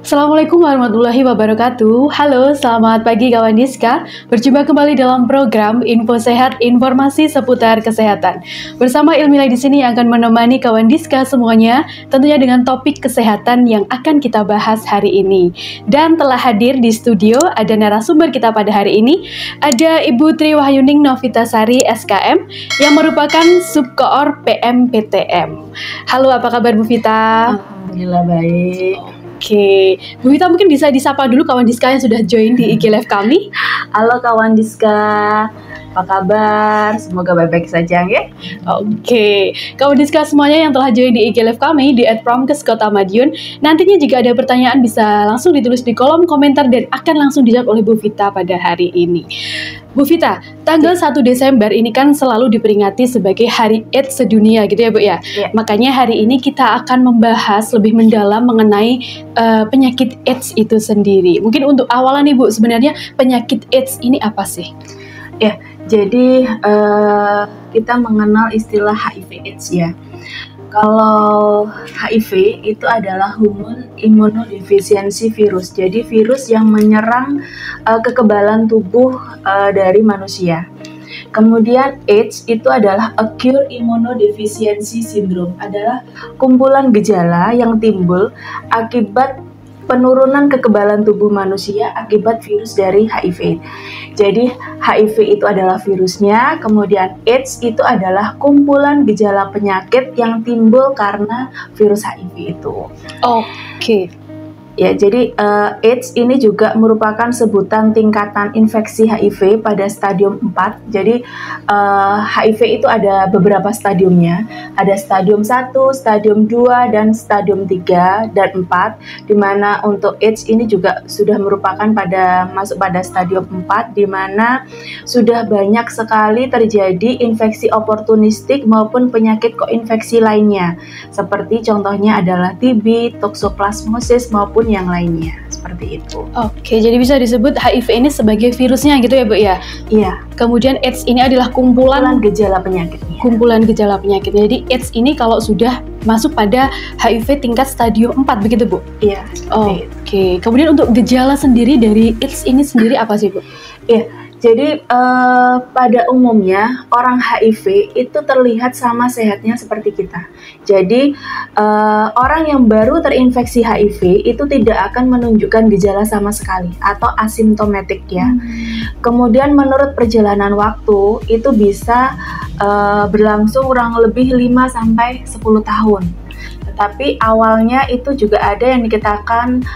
Assalamualaikum warahmatullahi wabarakatuh. Halo, selamat pagi kawan Diska. Berjumpa kembali dalam program Info Sehat, informasi seputar kesehatan. Bersama Ilmilai di sini yang akan menemani kawan Diska semuanya, tentunya dengan topik kesehatan yang akan kita bahas hari ini. Dan telah hadir di studio ada narasumber kita pada hari ini, ada Ibu Tri Wahyuning Novitasari SKM yang merupakan Subkoor PMPTM. Halo, apa kabar Bu Vita? Alhamdulillah baik. Oke, Bu Vita mungkin bisa disapa dulu kawan Diska yang sudah join di IG Live kami. Halo kawan Diska, apa kabar? Semoga baik-baik saja ya. Oke, kawan Diska semuanya yang telah join di IG Live kami di @promkes Kota Madiun. Nantinya jika ada pertanyaan bisa langsung ditulis di kolom komentar dan akan langsung dijawab oleh Bu Vita pada hari ini. Bu Vita, tanggal 1 Desember ini kan selalu diperingati sebagai Hari AIDS sedunia gitu ya Bu ya? Ya. Makanya hari ini kita akan membahas lebih mendalam mengenai penyakit AIDS itu sendiri. Mungkin untuk awalan nih Bu, sebenarnya penyakit AIDS ini apa sih? Ya, jadi kita mengenal istilah HIV/AIDS ya. Kalau HIV itu adalah Human Immunodeficiency Virus. Jadi virus yang menyerang kekebalan tubuh dari manusia. Kemudian AIDS itu adalah Acute Immunodeficiency Syndrome, adalah kumpulan gejala yang timbul akibat penurunan kekebalan tubuh manusia akibat virus dari HIV. Jadi HIV itu adalah virusnya, kemudian AIDS itu adalah kumpulan gejala penyakit yang timbul karena virus HIV itu. Oke. Ya, jadi AIDS ini juga merupakan sebutan tingkatan infeksi HIV pada stadium 4. Jadi HIV itu ada beberapa stadiumnya. Ada stadium 1, stadium 2, dan stadium 3 dan 4. Di mana untuk AIDS ini juga sudah merupakan masuk pada stadium 4, di mana sudah banyak sekali terjadi infeksi oportunistik maupun penyakit koinfeksi lainnya. Seperti contohnya adalah TB, toksoplasmosis maupun yang lainnya, seperti itu. Oke, jadi bisa disebut HIV ini sebagai virusnya gitu ya Bu ya? Iya. Kemudian AIDS ini adalah kumpulan gejala penyakitnya. Kumpulan gejala penyakit. Jadi AIDS ini kalau sudah masuk pada HIV tingkat stadium 4 begitu Bu? Iya. Oke. Kemudian untuk gejala sendiri dari AIDS ini sendiri apa sih Bu? Iya. Jadi pada umumnya orang HIV itu terlihat sama sehatnya seperti kita. Jadi orang yang baru terinfeksi HIV itu tidak akan menunjukkan gejala sama sekali atau asimptomatik ya. Kemudian menurut perjalanan waktu itu bisa berlangsung kurang lebih 5-10 tahun. Tapi awalnya itu juga ada yang dikatakan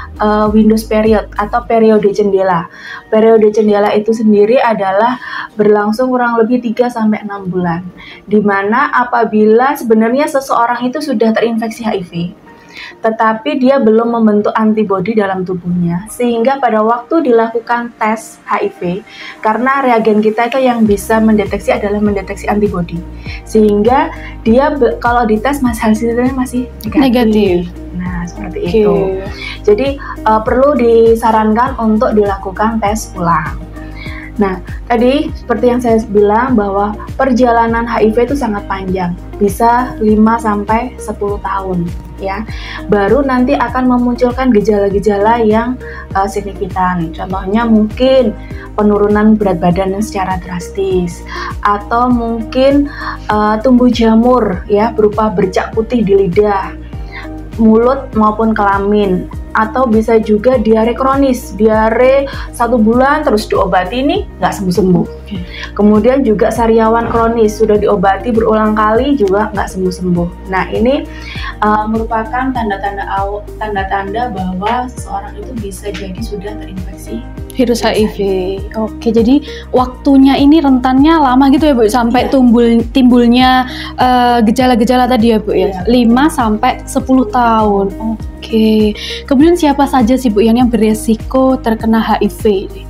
Windows period atau periode jendela. Periode jendela itu sendiri adalah berlangsung kurang lebih 3-6 bulan. Di mana apabila sebenarnya seseorang itu sudah terinfeksi HIV, tetapi dia belum membentuk antibodi dalam tubuhnya, sehingga pada waktu dilakukan tes HIV, karena reagen kita itu yang bisa mendeteksi adalah mendeteksi antibodi, sehingga dia kalau dites hasilnya masih negatif. Nah, seperti itu. Jadi perlu disarankan untuk dilakukan tes ulang. Nah, tadi seperti yang saya bilang bahwa perjalanan HIV itu sangat panjang, bisa 5-10 tahun ya. Baru nanti akan memunculkan gejala-gejala yang signifikan. Contohnya mungkin penurunan berat badan yang secara drastis, atau mungkin tumbuh jamur ya berupa bercak putih di lidah, mulut maupun kelamin, atau bisa juga diare kronis, diare 1 bulan terus diobati ini nggak sembuh-sembuh. Kemudian juga sariawan kronis, sudah diobati berulang kali juga nggak sembuh-sembuh. Nah, ini merupakan tanda-tanda bahwa seseorang itu bisa jadi sudah terinfeksi virus HIV. Oke, jadi waktunya ini rentannya lama gitu ya Bu, sampai timbulnya gejala-gejala tadi ya Bu ya, 5-10 tahun. Oke. Kemudian siapa saja sih Bu yang beresiko terkena HIV ini?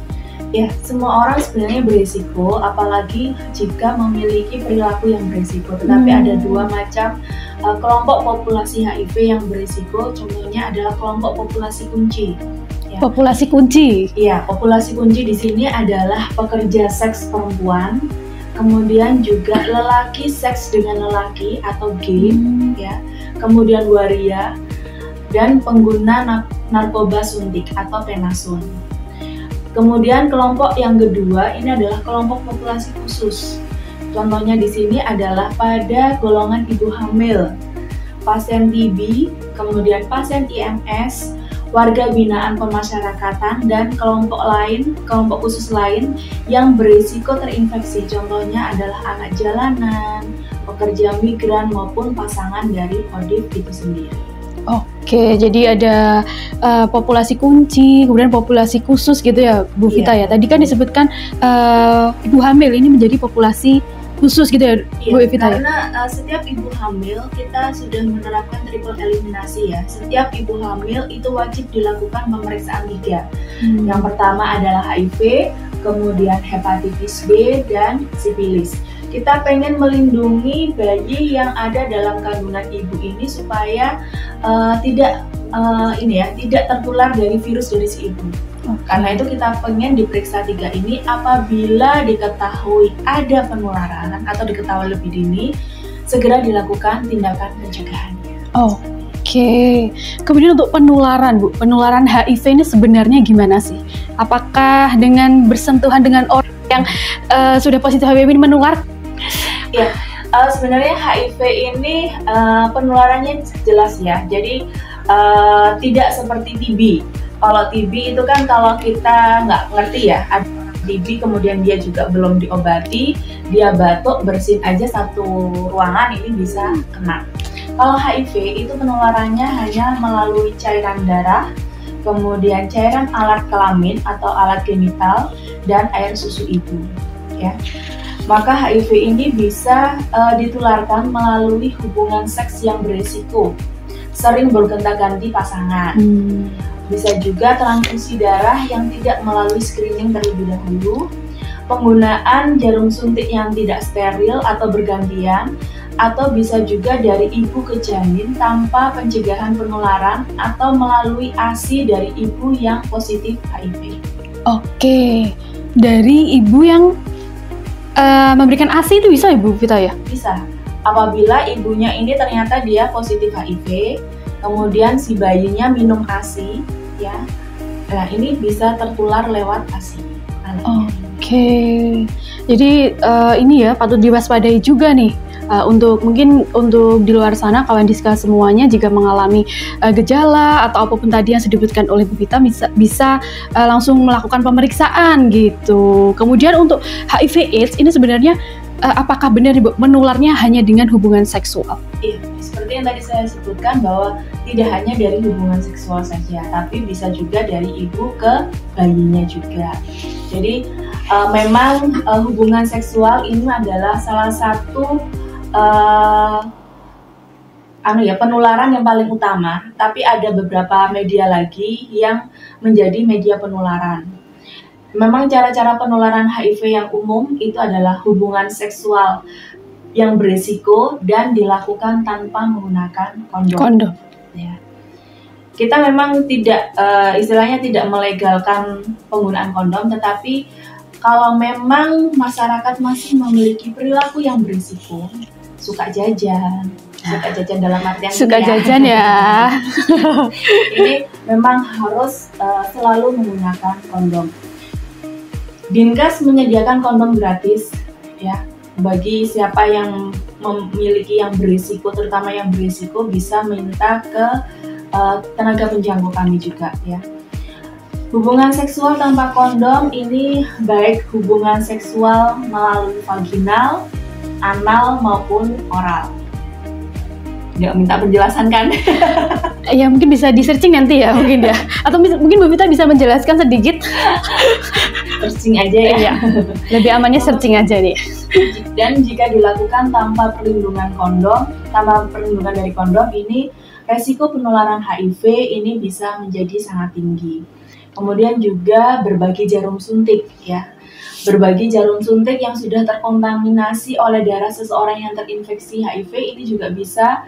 Ya, semua orang sebenarnya beresiko, apalagi jika memiliki perilaku yang beresiko. Tetapi ada 2 macam kelompok populasi HIV yang beresiko. Contohnya adalah kelompok populasi kunci. Ya. Populasi kunci? Iya, populasi kunci di sini adalah pekerja seks perempuan, kemudian juga lelaki seks dengan lelaki atau gay, ya. Kemudian waria, dan pengguna narkoba suntik atau penasun. Kemudian kelompok yang kedua ini adalah kelompok populasi khusus. Contohnya di sini adalah pada golongan ibu hamil, pasien TB, kemudian pasien IMS, warga binaan pemasyarakatan, dan kelompok khusus lain yang berisiko terinfeksi. Contohnya adalah anak jalanan, pekerja migran, maupun pasangan dari ODP itu sendiri. Oke, jadi ada populasi kunci, kemudian populasi khusus gitu ya, Bu Vita ya. Tadi kan disebutkan ibu hamil ini menjadi populasi khusus gitu ya, Bu Vita ya. Karena setiap ibu hamil kita sudah menerapkan triple eliminasi ya. Setiap ibu hamil itu wajib dilakukan pemeriksaan 3. Yang pertama adalah HIV, kemudian hepatitis B, dan sifilis. Kita pengen melindungi bayi yang ada dalam kandungan ibu ini supaya tidak tertular dari virus dari si ibu. Karena itu kita pengen diperiksa 3 ini. Apabila diketahui ada penularan atau diketahui lebih dini, segera dilakukan tindakan pencegahannya. Oke. Kemudian untuk penularan, Bu, penularan HIV ini sebenarnya gimana sih? Apakah dengan bersentuhan dengan orang yang sudah positif HIV ini menular? Ya, sebenarnya HIV ini penularannya jelas ya. Jadi tidak seperti TB. Kalau TB itu kan kalau kita nggak ngerti ya, ada TB kemudian dia juga belum diobati, dia batuk bersin aja satu ruangan ini bisa kena. Kalau HIV itu penularannya hanya melalui cairan darah, kemudian cairan alat kelamin atau alat genital, dan air susu ibu. Ya. Maka HIV ini bisa ditularkan melalui hubungan seks yang berisiko, sering bergonta-ganti pasangan. Bisa juga transfusi darah yang tidak melalui screening terlebih dahulu, penggunaan jarum suntik yang tidak steril atau bergantian, atau bisa juga dari ibu ke janin tanpa pencegahan penularan, atau melalui ASI dari ibu yang positif HIV. Oke, dari ibu yang memberikan ASI itu bisa Ibu Vita ya? Bisa. Apabila ibunya ini ternyata dia positif HIV, kemudian si bayinya minum ASI, ya, nah ini bisa tertular lewat ASI. Oke. Jadi ini ya patut diwaspadai juga nih. Mungkin untuk di luar sana kawan Diska semuanya jika mengalami gejala atau apapun tadi yang disebutkan oleh Bu Vita bisa langsung melakukan pemeriksaan gitu. Kemudian untuk HIV/AIDS ini sebenarnya apakah benar menularnya hanya dengan hubungan seksual? Iya, seperti yang tadi saya sebutkan bahwa tidak hanya dari hubungan seksual saja, tapi bisa juga dari ibu ke bayinya juga. Jadi memang hubungan seksual ini adalah salah satu penularan yang paling utama, tapi ada beberapa media lagi yang menjadi media penularan. Memang cara-cara penularan HIV yang umum itu adalah hubungan seksual yang berisiko dan dilakukan tanpa menggunakan kondom. Ya. Kita memang tidak melegalkan penggunaan kondom, tetapi kalau memang masyarakat masih memiliki perilaku yang berisiko, suka jajan dalam artian jajan ya. Ini memang harus selalu menggunakan kondom. Dinkes menyediakan kondom gratis ya bagi siapa yang memiliki yang berisiko, terutama yang berisiko bisa minta ke tenaga penjangkau kami juga ya. Hubungan seksual tanpa kondom ini baik hubungan seksual melalui vaginal, anal maupun oral. Nggak minta penjelasan kan? Ya mungkin bisa di searching nanti ya mungkin ya. Atau mungkin Bu Vita bisa menjelaskan sedikit. Searching aja ya. Iya. Lebih amannya searching aja nih. Dan jika dilakukan tanpa perlindungan dari kondom ini resiko penularan HIV ini bisa menjadi sangat tinggi. Kemudian juga berbagi jarum suntik ya. Berbagi jarum suntik yang sudah terkontaminasi oleh darah seseorang yang terinfeksi HIV ini juga bisa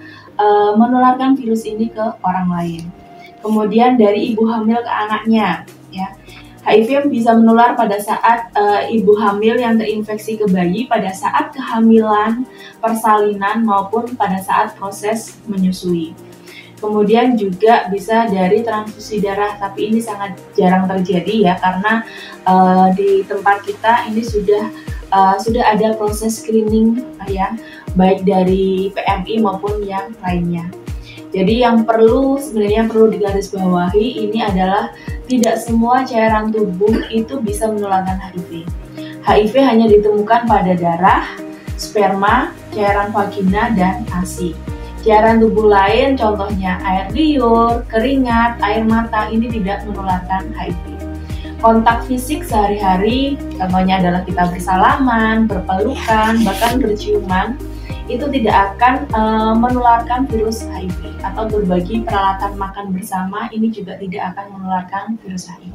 menularkan virus ini ke orang lain. Kemudian dari ibu hamil ke anaknya, ya. HIV bisa menular pada saat ibu hamil yang terinfeksi ke bayi pada saat kehamilan, persalinan maupun pada saat proses menyusui. Kemudian juga bisa dari transfusi darah, tapi ini sangat jarang terjadi ya, karena di tempat kita ini sudah ada proses screening ya, baik dari PMI maupun yang lainnya. Jadi yang sebenarnya perlu digarisbawahi ini adalah tidak semua cairan tubuh itu bisa menularkan HIV. HIV hanya ditemukan pada darah, sperma, cairan vagina, dan ASI. Cairan tubuh lain contohnya air liur, keringat, air mata ini tidak menularkan HIV. Kontak fisik sehari-hari contohnya adalah kita bersalaman, berpelukan, bahkan berciuman, itu tidak akan menularkan virus HIV, atau berbagi peralatan makan bersama ini juga tidak akan menularkan virus HIV.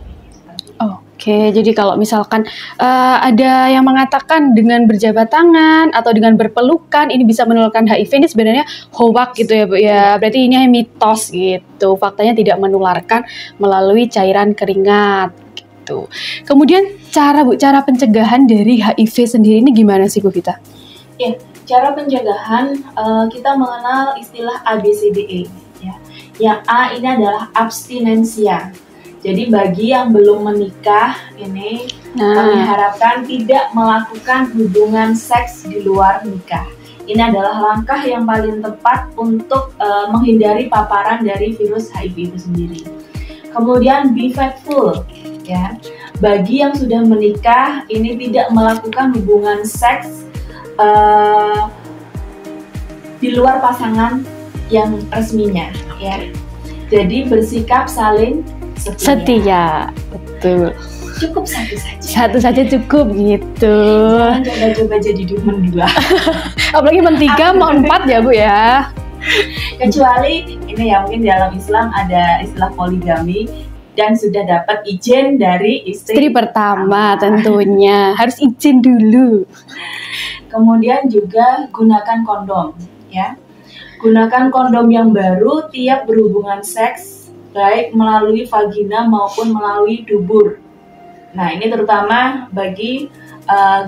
Oke, jadi kalau misalkan ada yang mengatakan dengan berjabat tangan atau dengan berpelukan ini bisa menularkan HIV, ini sebenarnya hoax gitu ya Bu ya. Berarti ini mitos gitu. Faktanya tidak menularkan melalui cairan keringat gitu. Kemudian cara pencegahan dari HIV sendiri ini gimana sih Bu Vita? Ya, cara pencegahan kita mengenal istilah ABCDE ya. Yang A ini adalah abstinensia. Jadi bagi yang belum menikah ini kami harapkan tidak melakukan hubungan seks di luar nikah. Ini adalah langkah yang paling tepat untuk menghindari paparan dari virus HIV itu sendiri. Kemudian be faithful ya. Bagi yang sudah menikah ini tidak melakukan hubungan seks di luar pasangan yang resminya ya. Jadi bersikap saling setia. Betul. Cukup satu saja. Satu saja cukup gitu. Jangan coba-coba jadi dua. Apalagi mentiga mau 4 ya Bu ya. Kecuali ini ya, mungkin dalam Islam ada istilah poligami dan sudah dapat izin dari istri pertama tentunya. Harus izin dulu. Kemudian juga gunakan kondom ya. Gunakan kondom yang baru tiap berhubungan seks, baik melalui vagina maupun melalui dubur. Nah, ini terutama bagi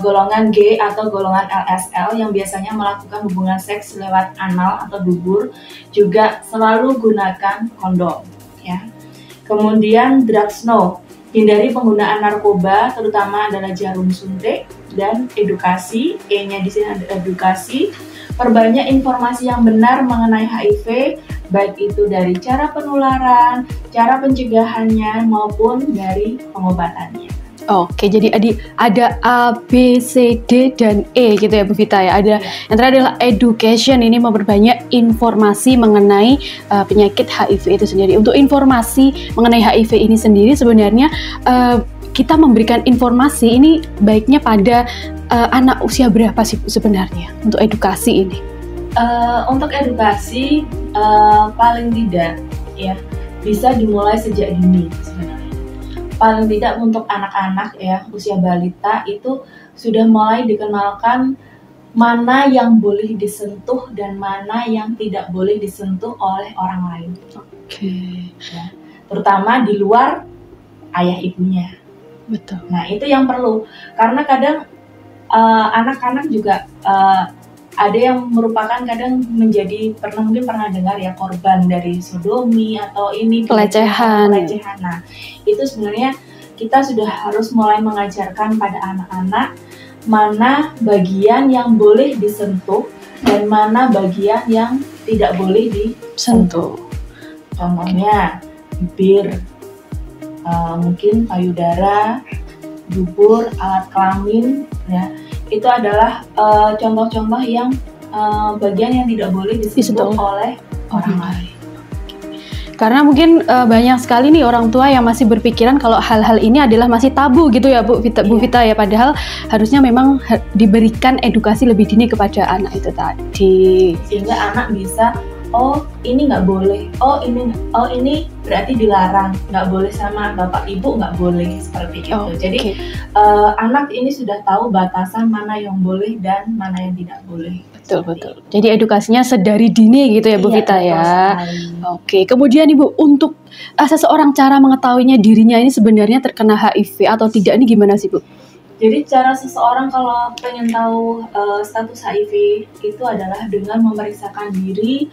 golongan G atau golongan LSL yang biasanya melakukan hubungan seks lewat anal atau dubur, juga selalu gunakan kondom ya. Kemudian drugs no, hindari penggunaan narkoba, terutama adalah jarum suntik, dan edukasi, E-nya di sini ada edukasi. Perbanyak informasi yang benar mengenai HIV, baik itu dari cara penularan, cara pencegahannya, maupun dari pengobatannya. Oke, jadi ada A, B, C, D, dan E gitu ya Bu Vita ya. Ada yang terakhir adalah education, ini memperbanyak informasi mengenai penyakit HIV itu sendiri. Untuk informasi mengenai HIV ini sendiri sebenarnya kita memberikan informasi ini baiknya pada anak usia berapa sih sebenarnya untuk edukasi ini? Untuk edukasi paling tidak ya bisa dimulai sejak dini sebenarnya. Paling tidak untuk anak-anak ya usia balita itu sudah mulai dikenalkan mana yang boleh disentuh dan mana yang tidak boleh disentuh oleh orang lain. Oke. Ya, terutama di luar ayah ibunya. Betul. Nah itu yang perlu, karena kadang anak-anak juga ada yang merupakan kadang mungkin pernah dengar ya, korban dari sodomi atau ini pelecehan. Nah itu sebenarnya kita sudah harus mulai mengajarkan pada anak-anak mana bagian yang boleh disentuh dan mana bagian yang tidak boleh disentuh. Contohnya bibir, mungkin payudara, dubur, alat kelamin ya. Itu adalah contoh-contoh yang bagian yang tidak boleh disentuh oleh orang lain. Karena mungkin banyak sekali nih orang tua yang masih berpikiran kalau hal-hal ini adalah masih tabu gitu ya Bu Vita ya. Padahal harusnya memang diberikan edukasi lebih dini kepada anak itu tadi. Sehingga anak bisa, oh ini nggak boleh, oh ini berarti dilarang, nggak boleh sama bapak ibu, nggak boleh seperti itu. Jadi anak ini sudah tahu batasan mana yang boleh dan mana yang tidak boleh. Betul. Jadi edukasinya sedari dini gitu ya Bu Vita ya. Oke, kemudian Ibu untuk seseorang cara mengetahuinya dirinya ini sebenarnya terkena HIV atau tidak ini gimana sih Bu? Jadi cara seseorang kalau pengen tahu status HIV itu adalah dengan memeriksakan diri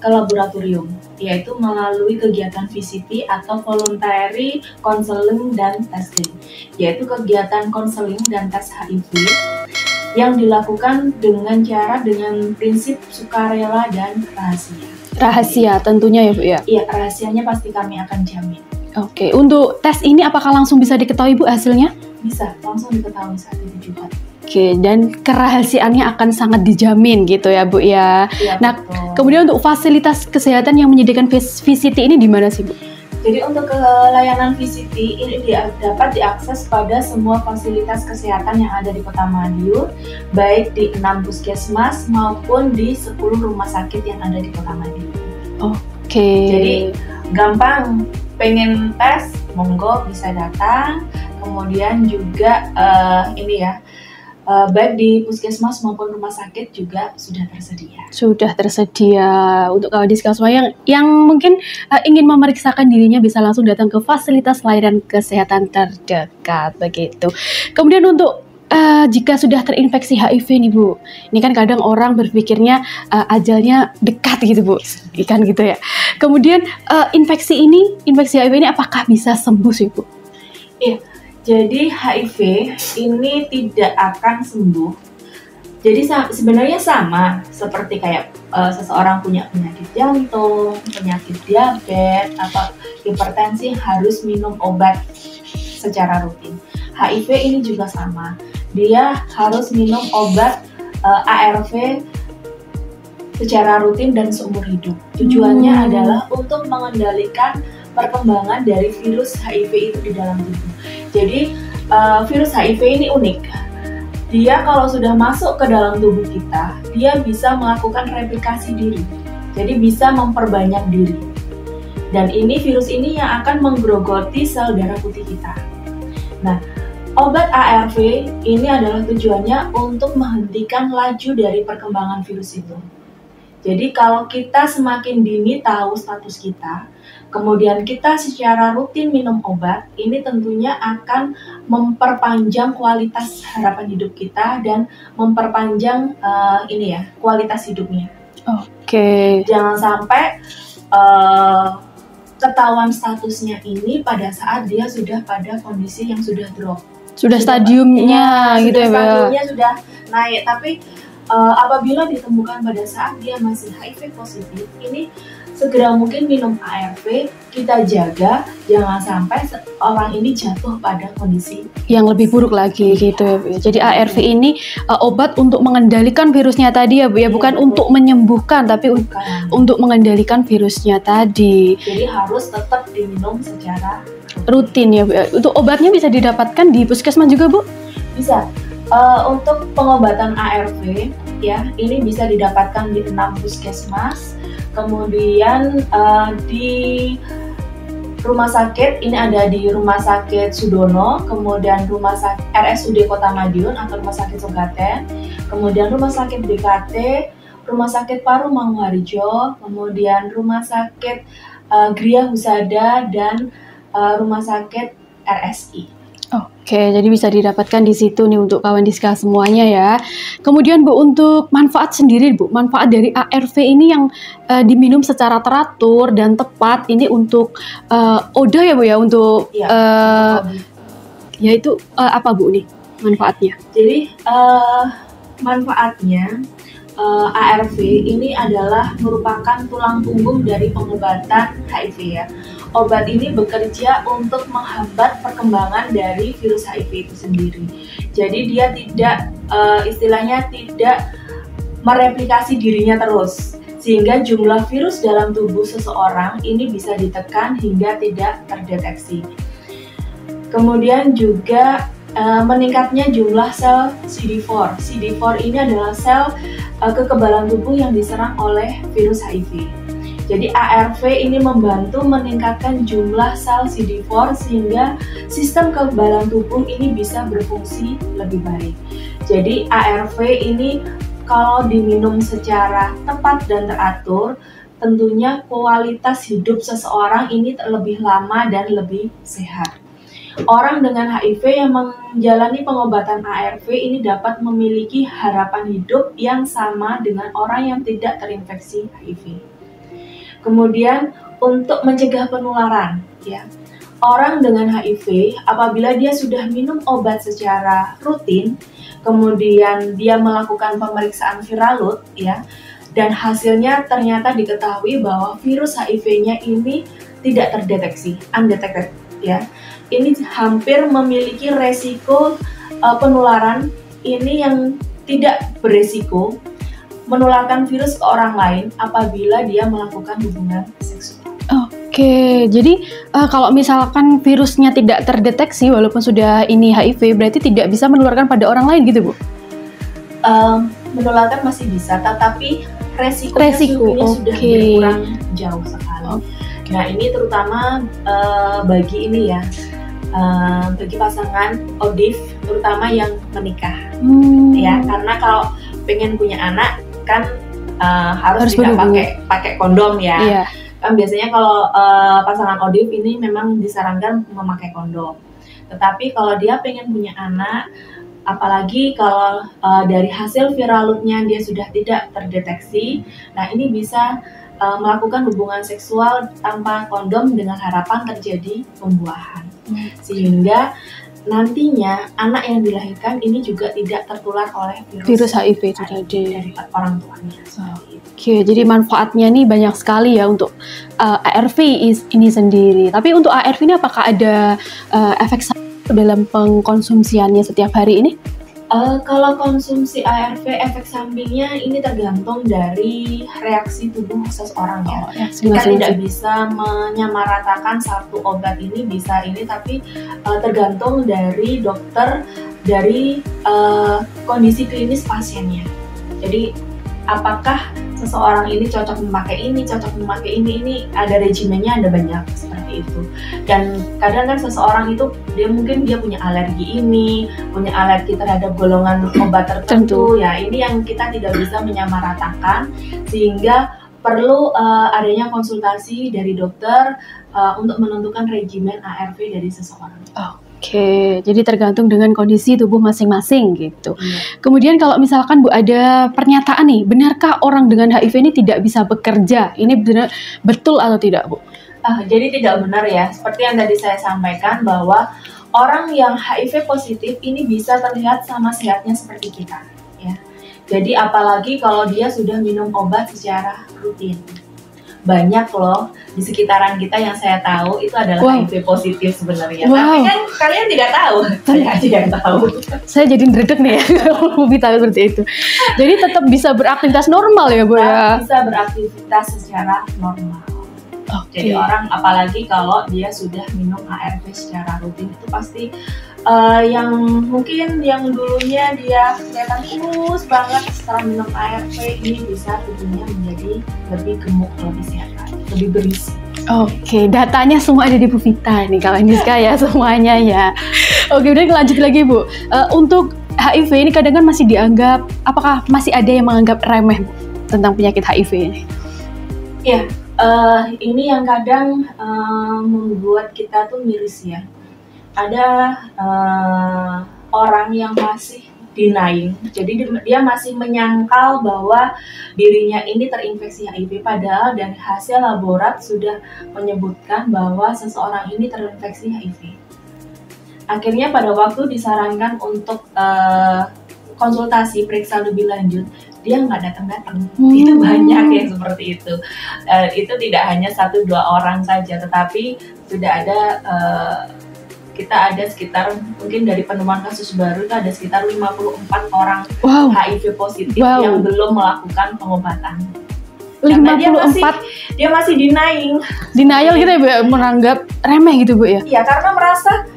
ke laboratorium, yaitu melalui kegiatan VCT atau Voluntary Counseling dan Testing, yaitu kegiatan konseling dan tes HIV yang dilakukan dengan prinsip sukarela dan rahasia. Rahasia tentunya ya Bu ya? Iya, rahasianya pasti kami akan jamin. Oke, untuk tes ini apakah langsung bisa diketahui Bu hasilnya? Bisa, langsung diketahui saat itu juga. Oke, dan kerahasiaannya akan sangat dijamin gitu ya Bu ya. Iya, nah, betul. Kemudian untuk fasilitas kesehatan yang menyediakan VCT ini di mana sih Bu? Jadi untuk layanan VCT ini dapat diakses pada semua fasilitas kesehatan yang ada di Kota Madiun, baik di 6 puskesmas maupun di 10 rumah sakit yang ada di Kota Madiun. Oke. Jadi gampang, pengen tes, monggo bisa datang. Kemudian juga baik di puskesmas maupun rumah sakit juga sudah tersedia. Sudah tersedia. Untuk kawan diska semua yang mungkin ingin memeriksakan dirinya bisa langsung datang ke fasilitas layanan kesehatan terdekat begitu. Kemudian untuk jika sudah terinfeksi HIV nih Bu, ini kan kadang orang berpikirnya ajalnya dekat gitu Bu, kan gitu ya. Kemudian infeksi HIV ini apakah bisa sembuh sih Bu? Iya. Jadi HIV ini tidak akan sembuh. Jadi sebenarnya sama seperti kayak seseorang punya penyakit jantung, penyakit diabetes, atau hipertensi harus minum obat secara rutin. HIV ini juga sama. Dia harus minum obat ARV secara rutin dan seumur hidup. Tujuannya adalah untuk mengendalikan perkembangan dari virus HIV itu di dalam tubuh. Jadi virus HIV ini unik. Dia kalau sudah masuk ke dalam tubuh kita, dia bisa melakukan replikasi diri. Jadi bisa memperbanyak diri. Dan virus ini yang akan menggerogoti sel darah putih kita. Nah, obat ARV ini adalah tujuannya untuk menghentikan laju dari perkembangan virus itu. Jadi kalau kita semakin dini tahu status kita, kemudian kita secara rutin minum obat, ini tentunya akan memperpanjang kualitas harapan hidup kita dan memperpanjang kualitas hidupnya. Oke. Jangan sampai ketahuan statusnya ini pada saat dia sudah pada kondisi yang sudah drop. Sudah stadiumnya gitu ya, Mbak. Stadiumnya sudah naik, tapi apabila ditemukan pada saat dia masih HIV positif, ini segera mungkin minum ARV, kita jaga jangan sampai orang ini jatuh pada kondisi yang lebih buruk lagi gitu ya Bu. Jadi ARV ini obat untuk mengendalikan virusnya tadi ya Bu ya, bukan untuk menyembuhkan tapi untuk mengendalikan virusnya tadi. Jadi harus tetap diminum secara rutin ya Bu. Untuk obatnya bisa didapatkan di puskesmas juga Bu? Bisa. Untuk pengobatan ARV ya, ini bisa didapatkan di 6 puskesmas. Kemudian di rumah sakit ini ada di Rumah Sakit Sudono, kemudian Rumah Sakit RSUD Kota Madiun atau Rumah Sakit Sekaten, kemudian Rumah Sakit BKT, Rumah Sakit Paru Manguharjo, kemudian Rumah Sakit Gria Husada dan Rumah Sakit RSI. Oke, jadi bisa didapatkan di situ nih untuk kawan diska semuanya ya. Kemudian Bu, untuk manfaat sendiri Bu, manfaat dari ARV ini yang diminum secara teratur dan tepat ini untuk ODA ya Bu ya, untuk yaitu apa Bu nih manfaatnya? Jadi manfaatnya ARV ini adalah merupakan tulang punggung dari pengobatan HIV ya. Obat ini bekerja untuk menghambat perkembangan dari virus HIV itu sendiri. Jadi dia tidak tidak mereplikasi dirinya terus, sehingga jumlah virus dalam tubuh seseorang ini bisa ditekan hingga tidak terdeteksi. Kemudian juga meningkatnya jumlah sel CD4. CD4 ini adalah sel kekebalan tubuh yang diserang oleh virus HIV. Jadi ARV ini membantu meningkatkan jumlah sel CD4 sehingga sistem kekebalan tubuh ini bisa berfungsi lebih baik. Jadi ARV ini kalau diminum secara tepat dan teratur, tentunya kualitas hidup seseorang ini lebih lama dan lebih sehat. Orang dengan HIV yang menjalani pengobatan ARV ini dapat memiliki harapan hidup yang sama dengan orang yang tidak terinfeksi HIV. Kemudian untuk mencegah penularan, ya. Orang dengan HIV apabila dia sudah minum obat secara rutin, kemudian dia melakukan pemeriksaan viral load, ya, dan hasilnya ternyata diketahui bahwa virus HIV-nya ini tidak terdeteksi, undetected, ya. Ini hampir memiliki resiko penularan ini yang tidak beresiko menularkan virus ke orang lain apabila dia melakukan hubungan seksual. Oke, jadi kalau misalkan virusnya tidak terdeteksi walaupun sudah ini HIV, berarti tidak bisa menularkan pada orang lain gitu, Bu? Menularkan masih bisa, tetapi resikonya sudah berkurang jauh sekali. Nah, ini terutama bagi ini ya, bagi pasangan ODIF, terutama yang menikah, ya, karena kalau pengen punya anak kan harus tidak pakai kondom ya. Iya. Kan biasanya kalau pasangan ODIF ini memang disarankan memakai kondom. Tetapi kalau dia pengen punya anak, apalagi kalau dari hasil viral load-nya dia sudah tidak terdeteksi, nah ini bisa melakukan hubungan seksual tanpa kondom dengan harapan terjadi pembuahan. Sehingga nantinya anak yang dilahirkan ini juga tidak tertular oleh virus HIV itu tadi dari orang tuanya. Oke, jadi manfaatnya nih banyak sekali ya untuk ARV ini sendiri. Tapi untuk ARV ini apakah ada efek samping dalam pengkonsumsiannya setiap hari ini? Kalau konsumsi ARV, efek sampingnya ini tergantung dari reaksi tubuh seseorang ya. Kita tidak bisa menyamaratakan satu obat ini bisa ini, tapi tergantung dari dokter, dari kondisi klinis pasiennya. Jadi apakah seseorang ini cocok memakai ini ada regimennya, ada banyak seperti itu. Dan kadang kan seseorang itu dia punya alergi ini, punya alergi terhadap golongan obat tertentu. Ya, ini yang kita tidak bisa menyamaratakan, sehingga perlu adanya konsultasi dari dokter untuk menentukan regimen ARV dari seseorang. Oke, jadi tergantung dengan kondisi tubuh masing-masing gitu. Kemudian kalau misalkan Bu ada pernyataan nih, benarkah orang dengan HIV ini tidak bisa bekerja? Ini betul atau tidak, Bu? Jadi tidak benar ya. Seperti yang tadi saya sampaikan bahwa orang yang HIV positif ini bisa terlihat sama sehatnya seperti kita, ya. Jadi apalagi kalau dia sudah minum obat secara rutin. Banyak loh di sekitaran kita yang saya tahu itu adalah HIV positif sebenarnya. Tapi kan kalian tidak tahu. Saya aja yang tahu. Saya jadi ndredeg nih ya kalau Bu tahu seperti itu. Jadi tetap bisa beraktivitas normal ya, Bu ya? Bisa beraktivitas secara normal. Jadi orang apalagi kalau dia sudah minum ARV secara rutin itu pasti yang mungkin yang dulunya dia kelihatan kurus banget setelah minum ARV ini bisa tubuhnya menjadi lebih gemuk, lebih sehat, lebih berisi. Oke, datanya semua ada di Bu Vita nih kalau Niska ya semuanya ya. Oke, udah lanjut lagi Bu. Untuk HIV ini kadang kan masih dianggap, apakah masih ada yang menganggap remeh Bu tentang penyakit HIV ini? Iya. Ini yang kadang membuat kita tuh miris ya. Ada orang yang masih denying, jadi dia masih menyangkal bahwa dirinya ini terinfeksi HIV, padahal dari hasil laborat sudah menyebutkan bahwa seseorang ini terinfeksi HIV. Akhirnya pada waktu disarankan untuk konsultasi periksa lebih lanjut, dia nggak datang-datang. Itu banyak yang seperti itu. Itu tidak hanya 1-2 orang saja, tetapi sudah ada kita ada sekitar, mungkin dari penemuan kasus baru itu ada sekitar 54 orang HIV positif yang belum melakukan pengobatan. 54? Dia masih denying. Denial gitu ya Bu, menganggap remeh gitu Bu ya? Iya, karena merasa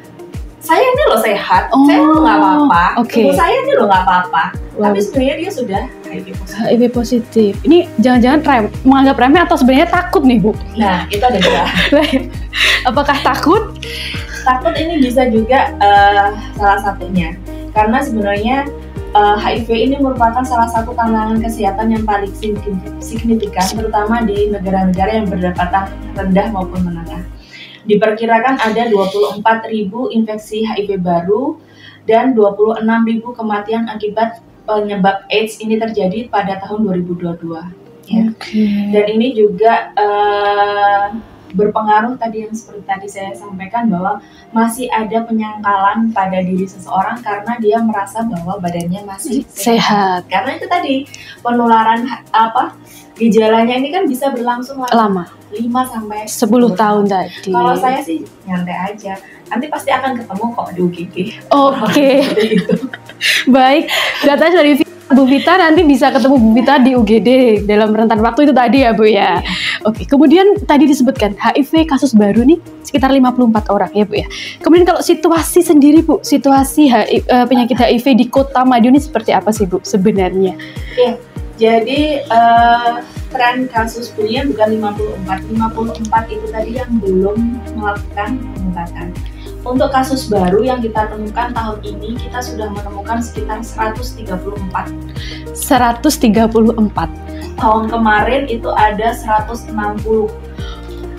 saya ini loh sehat, saya loh nggak apa-apa, tubuh saya ini loh nggak apa-apa. Tapi sebenarnya dia sudah HIV positif. Ini jangan-jangan menganggap remeh atau sebenarnya takut nih Bu? Nah, itu ada dua. Apakah takut? Takut ini bisa juga salah satunya. Karena sebenarnya HIV ini merupakan salah satu tantangan kesehatan yang paling signifikan, terutama di negara-negara yang berdapatan rendah maupun menengah. Diperkirakan ada 24.000 infeksi HIV baru dan 26.000 kematian akibat penyebab AIDS ini terjadi pada tahun 2022. Ya. Dan ini juga berpengaruh tadi yang seperti tadi saya sampaikan bahwa masih ada penyangkalan pada diri seseorang karena dia merasa bahwa badannya masih sehat. Karena itu tadi penularan gejalanya ini kan bisa berlangsung lama. 5 sampai 10 tahun tadi. Kalau saya sih nyantai aja. Nanti pasti akan ketemu kok di UGD. Oke. Baik, datanya dari Bu Vita, nanti bisa ketemu Bu Vita di UGD dalam rentan waktu itu tadi ya Bu ya. Oke, kemudian tadi disebutkan HIV kasus baru nih sekitar 54 orang ya Bu ya. Kemudian kalau situasi sendiri Bu, situasi penyakit HIV di Kota Madiun ini seperti apa sih Bu sebenarnya? Iya, jadi tren kasus punya bukan 54 itu tadi yang belum melakukan pengobatan. Untuk kasus baru yang kita temukan tahun ini, kita sudah menemukan sekitar 134. 134. Tahun kemarin itu ada 160.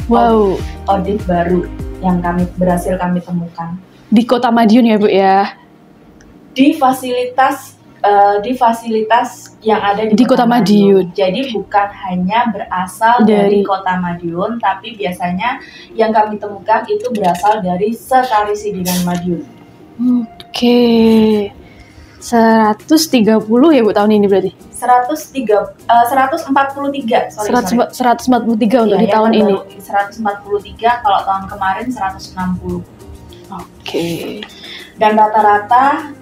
Wow. Audit baru yang berhasil kami temukan. Di Kota Madiun ya Bu ya? Di fasilitas yang ada di Kota Madiun. Jadi bukan hanya berasal dari Kota Madiun, tapi biasanya yang kami temukan itu berasal dari sekarisidenan Madiun. Oke. 130 ya Bu tahun ini berarti? 143 untuk di tahun ini. 143, kalau tahun kemarin 160. Oke. Dan rata-rata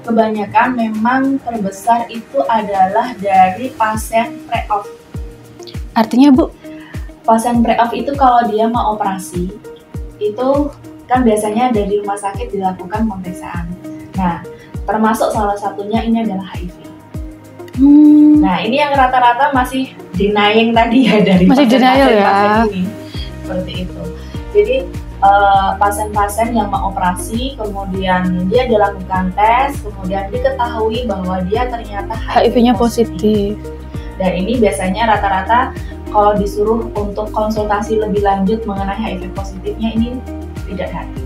kebanyakan memang terbesar itu adalah dari pasien pre-op. Artinya Bu? Pasien pre-op itu kalau dia mau operasi, itu kan biasanya dari rumah sakit dilakukan pemeriksaan. Nah, termasuk salah satunya ini adalah HIV. Nah, ini yang rata-rata masih denying tadi ya dari masih denial ya. Ini. Seperti itu. Jadi pasien-pasien yang mau operasi, kemudian dia dilakukan tes, kemudian diketahui bahwa dia ternyata HIV-nya positif. Dan ini biasanya rata-rata kalau disuruh untuk konsultasi lebih lanjut mengenai HIV positifnya ini tidak hadir.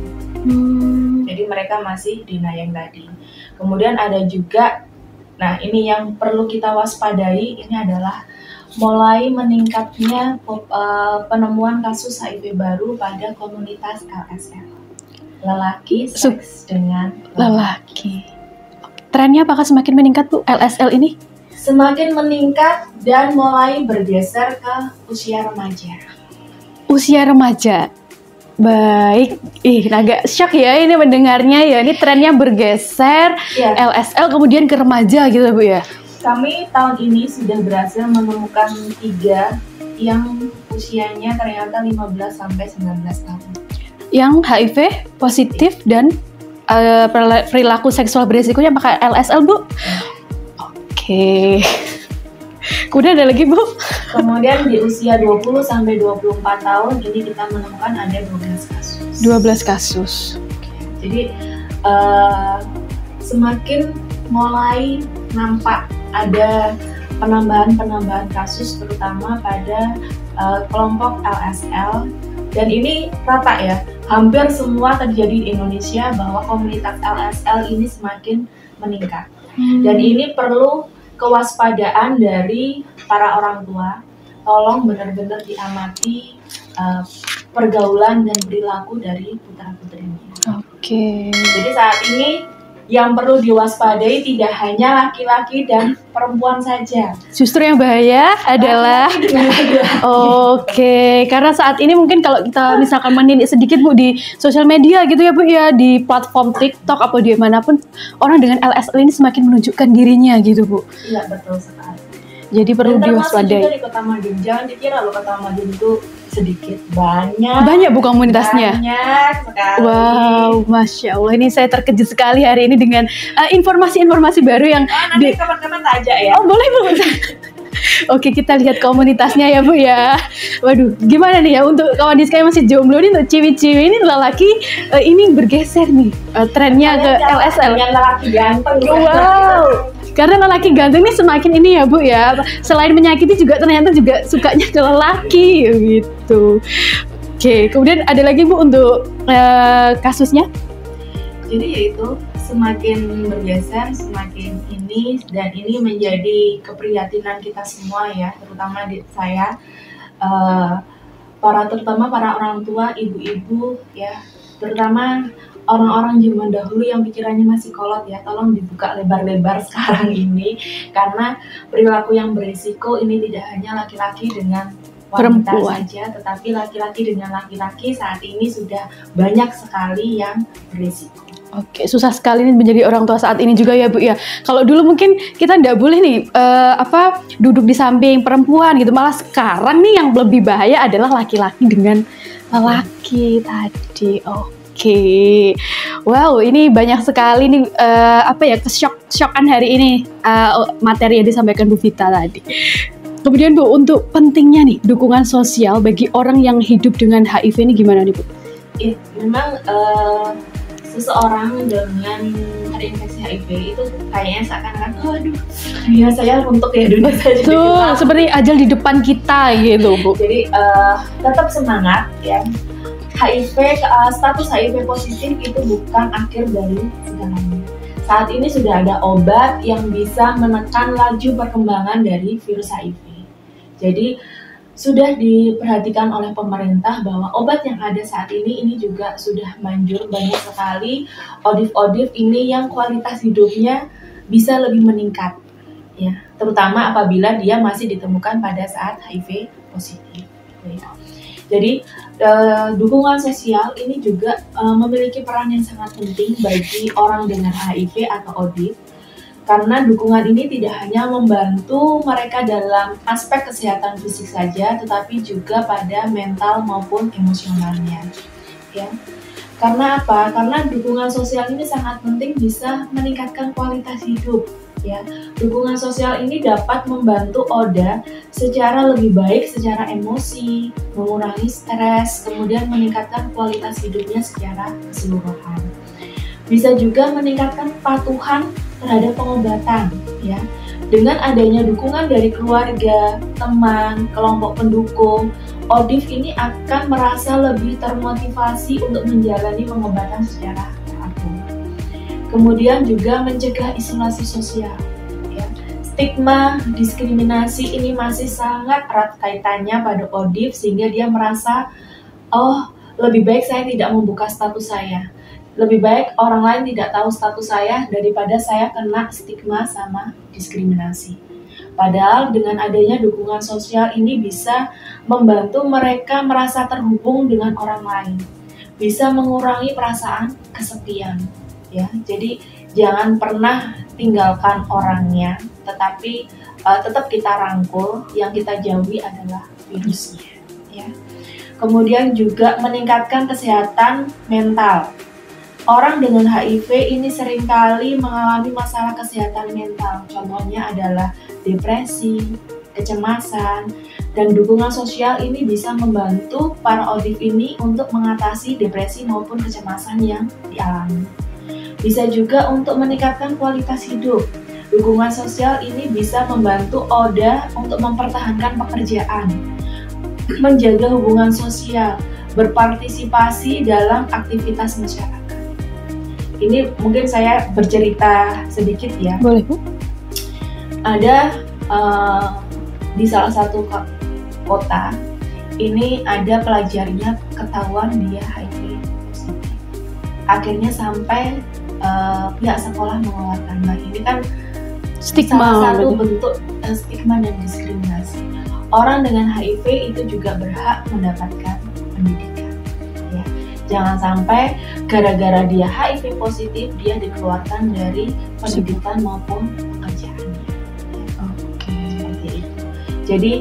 Jadi mereka masih denying tadi. Kemudian ada juga, nah ini yang perlu kita waspadai, ini adalah mulai meningkatnya penemuan kasus HIV baru pada komunitas LSL. Lelaki seks dengan lelaki. Trennya apakah semakin meningkat Bu LSL ini? Semakin meningkat dan mulai bergeser ke usia remaja. Usia remaja. Baik, agak shock ya ini mendengarnya ya. Ini trennya bergeser LSL kemudian ke remaja gitu Bu ya. Kami tahun ini sudah berhasil menemukan 3 yang usianya ternyata 15 sampai 19 tahun. Yang HIV positif dan perilaku seksual beresikonya pakai LSL Bu? Oke. Kemudian ada lagi Bu? Kemudian di usia 20 sampai 24 tahun ini kita menemukan ada 12 kasus. 12 kasus. Jadi semakin mulai nampak ada penambahan kasus terutama pada kelompok LSL, dan ini rata ya, hampir semua terjadi di Indonesia bahwa komunitas LSL ini semakin meningkat. Dan ini perlu kewaspadaan dari para orang tua. Tolong benar-benar diamati pergaulan dan perilaku dari putra-putrinya. Oke. Jadi saat ini yang perlu diwaspadai tidak hanya laki-laki dan perempuan saja. Justru yang bahaya adalah karena saat ini mungkin kalau kita misalkan menilik sedikit Bu di sosial media gitu ya Bu ya, di platform TikTok atau di manapun, orang dengan LSL ini semakin menunjukkan dirinya gitu Bu. Iya, betul sekali. Jadi perlu diwaspadai. Juga di Kota Madiun, jangan dikira loh Kota Madiun itu sedikit, banyak Bu komunitasnya. Banyak sekali. Wow, Masya Allah, ini saya terkejut sekali hari ini dengan informasi-informasi baru yang nanti kapan-kapan tak ajak ya. Oh boleh Bu. Oke, kita lihat komunitasnya ya Bu ya. Waduh, gimana nih ya untuk kawan Diska yang masih jomblo nih, untuk ciwi-ciwi ini lelaki ini bergeser nih trennya ke LSL. Yang lelaki ganteng. Wow. Karena lelaki ganteng ini semakin ini ya Bu ya, selain menyakiti juga ternyata juga sukanya ke lelaki gitu. Oke, kemudian ada lagi Bu untuk kasusnya? Jadi yaitu semakin bergeser, semakin ini, dan ini menjadi keprihatinan kita semua ya, terutama saya, terutama para orang tua, ibu-ibu ya, terutama orang-orang zaman dahulu yang pikirannya masih kolot ya, tolong dibuka lebar-lebar sekarang ini, karena perilaku yang berisiko ini tidak hanya laki-laki dengan wanita Perempuan saja, tetapi laki-laki dengan laki-laki saat ini sudah banyak sekali yang berisiko. Oke, susah sekali nih menjadi orang tua saat ini juga ya Bu ya. Kalau dulu mungkin kita nggak boleh nih duduk di samping perempuan gitu. Malah sekarang nih yang lebih bahaya adalah laki-laki dengan laki tadi. Oke, wow ini banyak sekali nih keshokan hari ini materi yang disampaikan Bu Vita tadi. Kemudian Bu, untuk pentingnya nih dukungan sosial bagi orang yang hidup dengan HIV ini gimana nih Bu? Memang seseorang dengan terinfeksi HIV itu kayaknya seakan-akan, aduh, dunia saya runtuh ya, dunia saya jadi gelap. Seperti ajal di depan kita gitu Bu. Jadi tetap semangat ya. Status HIV positif itu bukan akhir dari segalanya. Saat ini sudah ada obat yang bisa menekan laju perkembangan dari virus HIV. Jadi sudah diperhatikan oleh pemerintah bahwa obat yang ada saat ini juga sudah manjur, banyak sekali ODIF ini yang kualitas hidupnya bisa lebih meningkat ya, terutama apabila dia masih ditemukan pada saat HIV positif ya. Jadi dukungan sosial ini juga memiliki peran yang sangat penting bagi orang dengan HIV atau ODIF, karena dukungan ini tidak hanya membantu mereka dalam aspek kesehatan fisik saja, tetapi juga pada mental maupun emosionalnya. Ya. Karena apa? Karena dukungan sosial ini sangat penting, bisa meningkatkan kualitas hidup. Ya. Dukungan sosial ini dapat membantu ODA secara lebih baik secara emosi, mengurangi stres, kemudian meningkatkan kualitas hidupnya secara keseluruhan. Bisa juga meningkatkan kepatuhan terhadap pengobatan ya. Dengan adanya dukungan dari keluarga, teman, kelompok pendukung, ODIF ini akan merasa lebih termotivasi untuk menjalani pengobatan secara teratur. Kemudian juga mencegah isolasi sosial ya. Stigma, diskriminasi ini masih sangat erat kaitannya pada ODIF, sehingga dia merasa, oh lebih baik saya tidak membuka status saya. Lebih baik orang lain tidak tahu status saya daripada saya kena stigma sama diskriminasi. Padahal dengan adanya dukungan sosial ini bisa membantu mereka merasa terhubung dengan orang lain, bisa mengurangi perasaan kesepian. Ya, jadi jangan pernah tinggalkan orangnya, tetapi tetap kita rangkul. Yang kita jauhi adalah virusnya. Ya. Kemudian juga meningkatkan kesehatan mental. Orang dengan HIV ini seringkali mengalami masalah kesehatan mental. Contohnya adalah depresi, kecemasan, dan dukungan sosial ini bisa membantu para ODIF ini untuk mengatasi depresi maupun kecemasan yang dialami. Bisa juga untuk meningkatkan kualitas hidup. Dukungan sosial ini bisa membantu ODA untuk mempertahankan pekerjaan, menjaga hubungan sosial, berpartisipasi dalam aktivitas masyarakat. Ini mungkin saya bercerita sedikit ya. Boleh Bu? Ada di salah satu kota, ini ada pelajarnya ketahuan dia HIV positif. Akhirnya sampai pihak sekolah mengeluarkan. Nah ini kan Stigma, salah satu bentuk stigma dan diskriminasi. Orang dengan HIV itu juga berhak mendapatkan pendidikan. Jangan sampai gara-gara dia HIV positif dia dikeluarkan dari pendidikan maupun pekerjaannya. Oke. Seperti itu. Jadi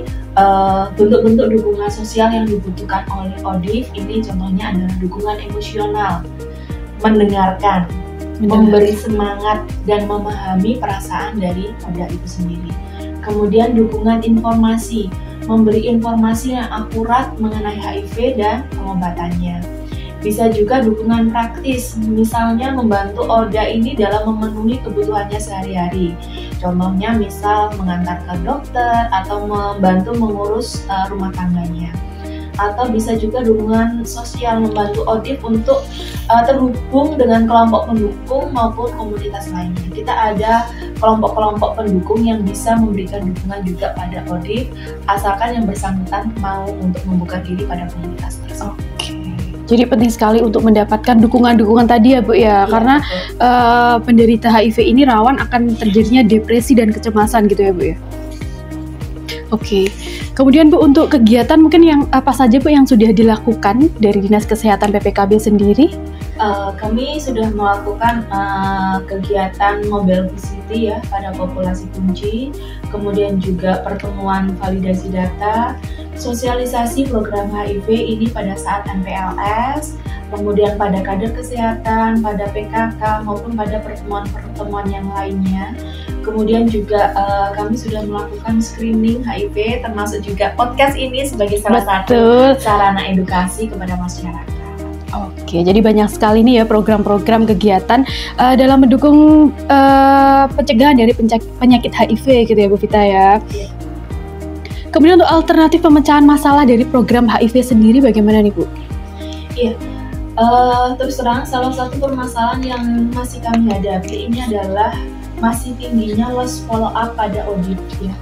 bentuk-bentuk dukungan sosial yang dibutuhkan oleh ODIF ini contohnya adalah dukungan emosional, mendengarkan, memberi semangat dan memahami perasaan dari ODA itu sendiri. Kemudian dukungan informasi, memberi informasi yang akurat mengenai HIV dan pengobatannya. Bisa juga dukungan praktis, misalnya membantu ODA ini dalam memenuhi kebutuhannya sehari-hari. Contohnya misal mengantar ke dokter atau membantu mengurus rumah tangganya. atau bisa juga dukungan sosial, membantu ODIF untuk terhubung dengan kelompok pendukung maupun komunitas lainnya. Kita ada kelompok-kelompok pendukung yang bisa memberikan dukungan juga pada ODIF, asalkan yang bersangkutan mau untuk membuka diri pada komunitas tersebut. Jadi penting sekali untuk mendapatkan dukungan-dukungan tadi ya Bu ya, karena penderita HIV ini rawan akan terjadinya depresi dan kecemasan gitu ya Bu ya. Oke. Kemudian Bu, untuk kegiatan mungkin yang apa saja Bu yang sudah dilakukan dari Dinas Kesehatan PPKB sendiri? Kami sudah melakukan kegiatan mobile visiti ya pada populasi kunci, kemudian juga pertemuan validasi data, sosialisasi program HIV ini pada saat MPLS, kemudian pada kader kesehatan, pada PKK maupun pada pertemuan-pertemuan yang lainnya. Kemudian juga kami sudah melakukan screening HIV, termasuk juga podcast ini sebagai salah satu sarana edukasi kepada masyarakat. Oke, jadi banyak sekali nih ya program-program kegiatan dalam mendukung pencegahan dari penyakit HIV gitu ya Bu Vita ya. Iya. Kemudian untuk alternatif pemecahan masalah dari program HIV sendiri bagaimana nih Bu? Iya. Terus terang salah satu permasalahan yang masih kami hadapi ini adalah masih tingginya loss follow up pada ODIF ya.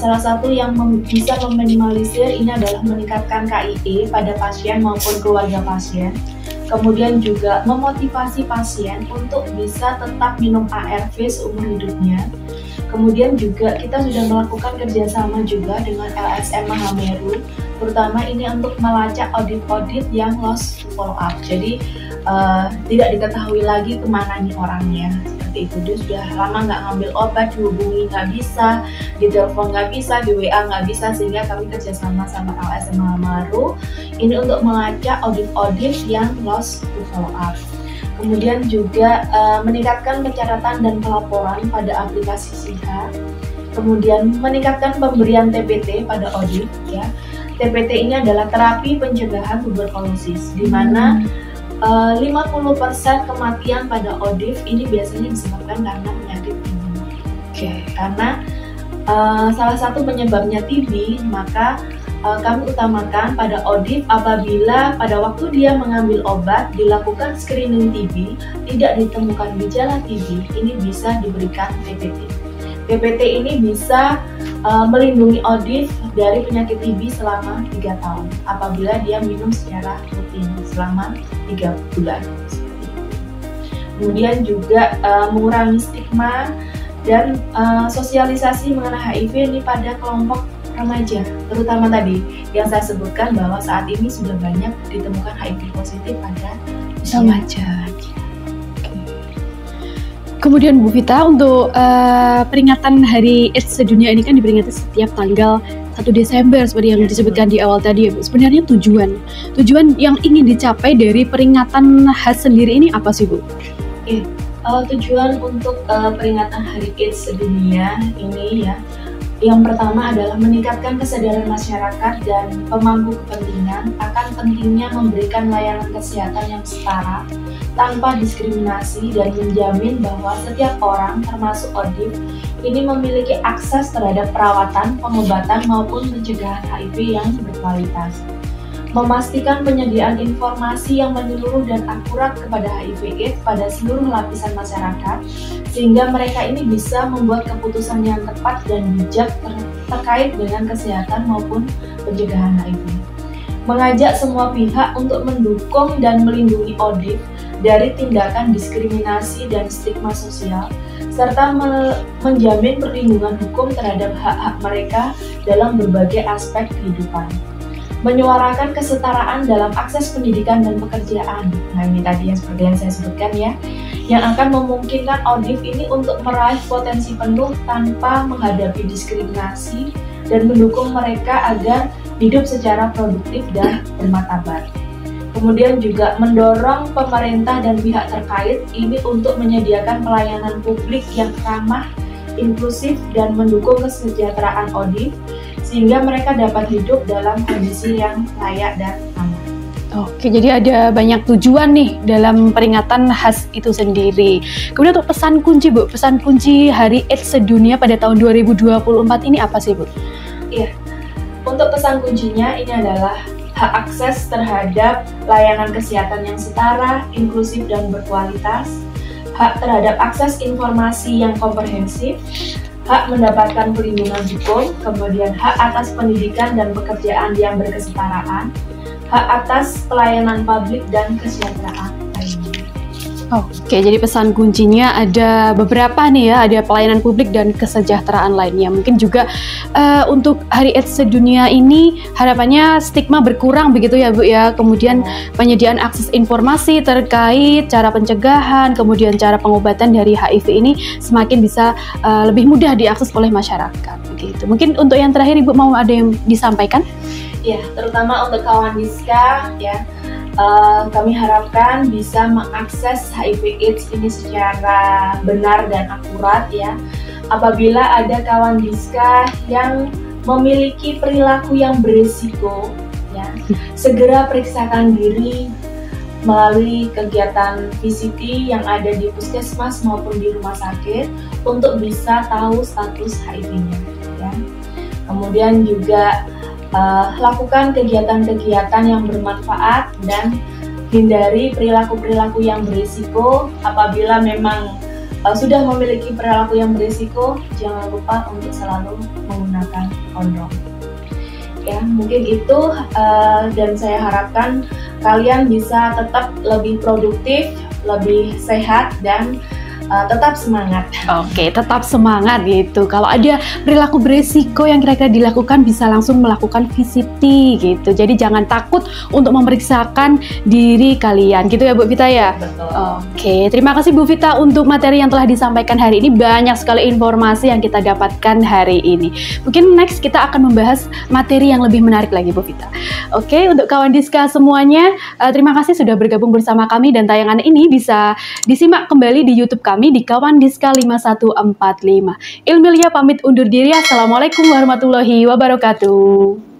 Salah satu yang bisa meminimalisir ini adalah meningkatkan KIE pada pasien maupun keluarga pasien. Kemudian juga memotivasi pasien untuk bisa tetap minum ARV seumur hidupnya. Kemudian juga kita sudah melakukan kerjasama juga dengan LSM Mahameru, terutama ini untuk melacak audit-audit yang lost follow up. Jadi tidak diketahui lagi kemana nih orangnya. Seperti itu, dia sudah lama nggak ngambil obat, dihubungi nggak bisa, di telepon nggak bisa, di WA nggak bisa, sehingga kami kerjasama sama LSM Mahameru ini untuk melacak audit-audit yang lost follow up. Kemudian juga meningkatkan pencatatan dan pelaporan pada aplikasi SIHA. Kemudian meningkatkan pemberian TPT pada ODIF ya. TPT ini adalah terapi pencegahan tuberkulosis, di mana 50% kematian pada ODIF ini biasanya disebabkan karena penyakit TB. Karena salah satu penyebabnya TB, maka kami utamakan pada ODIF apabila pada waktu dia mengambil obat dilakukan screening TB, tidak ditemukan gejala TB, ini bisa diberikan TPT. TPT ini bisa melindungi ODIF dari penyakit TB selama 3 tahun apabila dia minum secara rutin selama 3 bulan. Kemudian juga mengurangi stigma dan sosialisasi mengenai HIV ini pada kelompok remaja, terutama tadi yang saya sebutkan bahwa saat ini sudah banyak ditemukan HIV positif pada remaja. Kemudian Bu Vita, untuk peringatan Hari AIDS sedunia ini kan diperingati setiap tanggal 1 Desember seperti yang disebutkan di awal tadi ya Bu. Sebenarnya tujuan yang ingin dicapai dari peringatan HAS sendiri ini apa sih Bu? Tujuan untuk peringatan Hari AIDS sedunia ini ya, yang pertama adalah meningkatkan kesadaran masyarakat dan pemangku kepentingan akan pentingnya memberikan layanan kesehatan yang setara tanpa diskriminasi dan menjamin bahwa setiap orang termasuk ODIF ini memiliki akses terhadap perawatan, pengobatan maupun pencegahan HIV yang berkualitas. Memastikan penyediaan informasi yang menyeluruh dan akurat kepada HIV/AIDS pada seluruh lapisan masyarakat, sehingga mereka ini bisa membuat keputusan yang tepat dan bijak terkait dengan kesehatan maupun pencegahan HIV. Mengajak semua pihak untuk mendukung dan melindungi ODIF dari tindakan diskriminasi dan stigma sosial, serta menjamin perlindungan hukum terhadap hak-hak mereka dalam berbagai aspek kehidupan. Menyuarakan kesetaraan dalam akses pendidikan dan pekerjaan. Nah ini tadi yang seperti yang saya sebutkan ya, yang akan memungkinkan ODIF ini untuk meraih potensi penuh tanpa menghadapi diskriminasi dan mendukung mereka agar hidup secara produktif dan bermartabat. Kemudian juga mendorong pemerintah dan pihak terkait ini untuk menyediakan pelayanan publik yang ramah, inklusif, dan mendukung kesejahteraan ODIF, sehingga mereka dapat hidup dalam kondisi yang layak dan aman. Oke, jadi ada banyak tujuan nih dalam peringatan HAS itu sendiri. Kemudian untuk pesan kunci Bu, pesan kunci Hari AIDS sedunia pada tahun 2024 ini apa sih Bu? Iya, untuk pesan kuncinya ini adalah hak akses terhadap layanan kesehatan yang setara, inklusif, dan berkualitas, hak terhadap akses informasi yang komprehensif, hak mendapatkan perlindungan hukum, kemudian hak atas pendidikan dan pekerjaan yang berkesetaraan, hak atas pelayanan publik dan kesejahteraan lainnya. Oke, jadi pesan kuncinya ada beberapa nih ya, ada pelayanan publik dan kesejahteraan lainnya. Mungkin juga untuk Hari AIDS Sedunia ini harapannya stigma berkurang begitu ya Bu ya. Kemudian penyediaan akses informasi terkait cara pencegahan, kemudian cara pengobatan dari HIV ini semakin bisa lebih mudah diakses oleh masyarakat. Begitu. Mungkin untuk yang terakhir Ibu mau ada yang disampaikan? Ya, terutama untuk kawan Diska ya. Kami harapkan bisa mengakses HIV/AIDS ini secara benar dan akurat ya. Apabila ada kawan Diska yang memiliki perilaku yang berisiko, ya, segera periksakan diri melalui kegiatan VCT yang ada di puskesmas maupun di rumah sakit untuk bisa tahu status HIV-nya. Ya. Kemudian juga lakukan kegiatan-kegiatan yang bermanfaat dan hindari perilaku-perilaku yang berisiko. Apabila memang sudah memiliki perilaku yang berisiko, jangan lupa untuk selalu menggunakan kondom. Ya, mungkin itu dan saya harapkan kalian bisa tetap lebih produktif, lebih sehat dan tetap semangat. Oke, tetap semangat gitu. Kalau ada perilaku beresiko yang kira-kira dilakukan, bisa langsung melakukan VCT gitu. Jadi jangan takut untuk memeriksakan diri kalian gitu ya Bu Vita ya. Betul. Oke, terima kasih Bu Vita untuk materi yang telah disampaikan hari ini. Banyak sekali informasi yang kita dapatkan hari ini. Mungkin next kita akan membahas materi yang lebih menarik lagi Bu Vita. Oke, untuk kawan Diska semuanya, terima kasih sudah bergabung bersama kami dan tayangan ini bisa disimak kembali di YouTube kami di Kawan Diska 5145. Ilmilia pamit undur diri. Assalamualaikum warahmatullahi wabarakatuh.